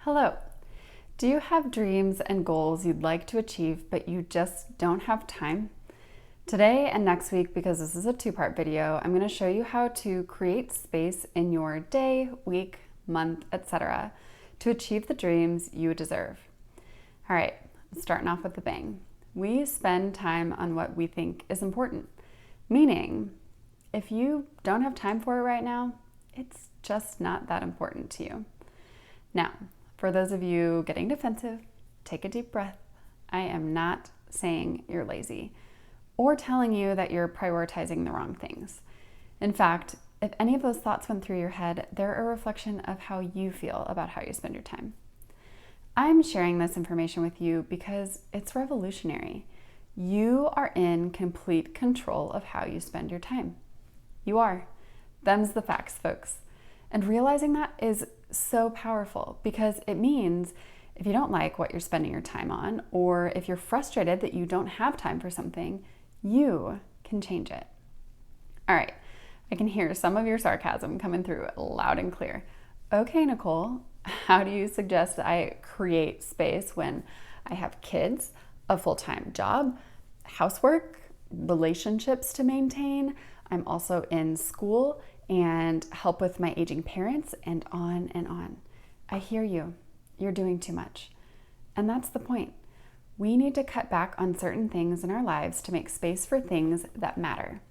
Hello. Do you have dreams and goals you'd like to achieve, but you just don't have time? Today and next week, because this is a two-part video, I'm going to show you how to create space in your day, week, month, etc. to achieve the dreams you deserve. All right, starting off with a bang. We spend time on what we think is important, meaning if you don't have time for it right now, it's just not that important to you. Now, for those of you getting defensive, take a deep breath. I am not saying you're lazy or telling you that you're prioritizing the wrong things. In fact, if any of those thoughts went through your head, they're a reflection of how you feel about how you spend your time. I'm sharing this information with you because it's revolutionary. You are in complete control of how you spend your time. You are. Them's the facts, folks. And realizing that is so powerful because it means if you don't like what you're spending your time on, or if you're frustrated that you don't have time for something, you can change it. All right, I can hear some of your sarcasm coming through loud and clear. Okay, Nicole, how do you suggest I create space when I have kids, a full-time job, housework, relationships to maintain? I'm also in school and help with my aging parents, and on and on. I hear you. You're doing too much. And that's the point. We need to cut back on certain things in our lives to make space for things that matter.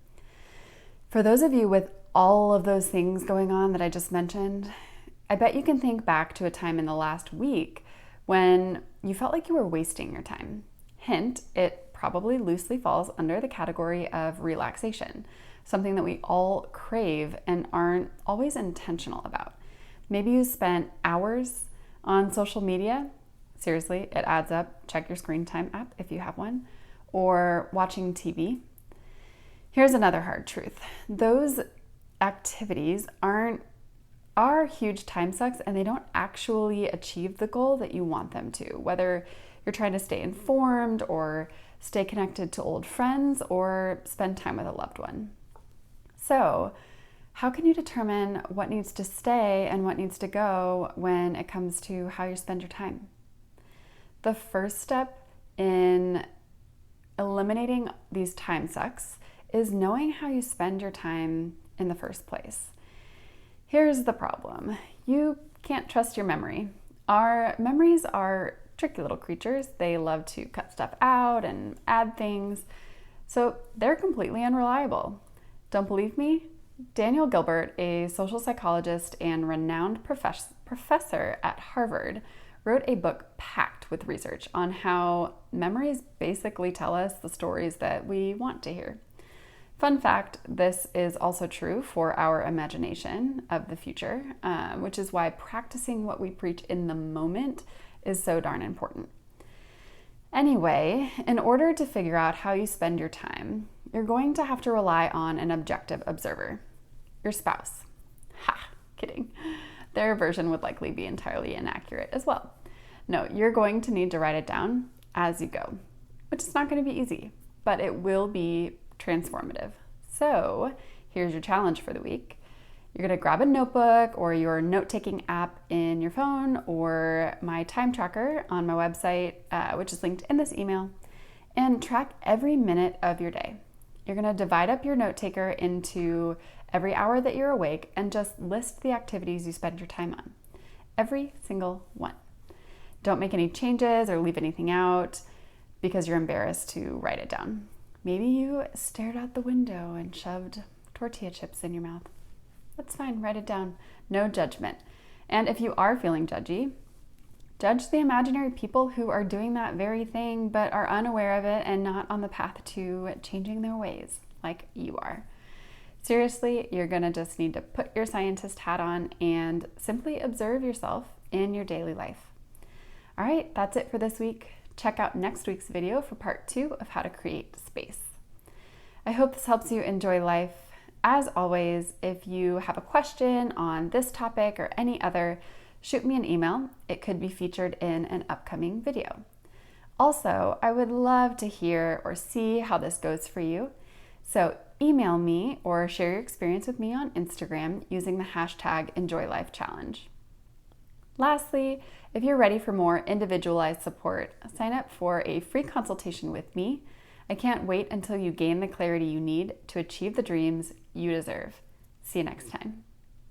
For those of you with all of those things going on that I just mentioned, I bet you can think back to a time in the last week when you felt like you were wasting your time. Hint, it probably loosely falls under the category of relaxation, something that we all crave and aren't always intentional about. Maybe you spent hours on social media. Seriously, it adds up. Check your screen time app if you have one, or watching TV. Here's another hard truth. Those activities are huge time sucks, and they don't actually achieve the goal that you want them to, whether you're trying to stay informed or stay connected to old friends or spend time with a loved one. So, how can you determine what needs to stay and what needs to go when it comes to how you spend your time? The first step in eliminating these time sucks is knowing how you spend your time in the first place. Here's the problem. You can't trust your memory. Our memories are tricky little creatures. They love to cut stuff out and add things, so they're completely unreliable. Don't believe me? Daniel Gilbert, a social psychologist and renowned professor at Harvard, wrote a book packed with research on how memories basically tell us the stories that we want to hear. Fun fact, this is also true for our imagination of the future, which is why practicing what we preach in the moment is so darn important. Anyway, in order to figure out how you spend your time, you're going to have to rely on an objective observer, your spouse. Ha, kidding. Their version would likely be entirely inaccurate as well. No, you're going to need to write it down as you go, which is not going to be easy, but it will be transformative. So here's your challenge for the week. You're going to grab a notebook or your note-taking app in your phone or my time tracker on my website, which is linked in this email, and track every minute of your day. You're going to divide up your note taker into every hour that you're awake and just list the activities you spend your time on. Every single one. Don't make any changes or leave anything out because you're embarrassed to write it down. Maybe you stared out the window and shoved tortilla chips in your mouth. That's fine, write it down. No judgment. And if you are feeling judgy, judge the imaginary people who are doing that very thing but are unaware of it and not on the path to changing their ways like you are. Seriously, you're gonna just need to put your scientist hat on and simply observe yourself in your daily life. All right, that's it for this week. Check out next week's video for part 2 of how to create space. I hope this helps you enjoy life. As always, if you have a question on this topic or any other, shoot me an email. It could be featured in an upcoming video. Also, I would love to hear or see how this goes for you. So email me or share your experience with me on Instagram using the hashtag EnjoyLifeChallenge. Lastly, if you're ready for more individualized support, sign up for a free consultation with me. I can't wait until you gain the clarity you need to achieve the dreams you deserve. See you next time.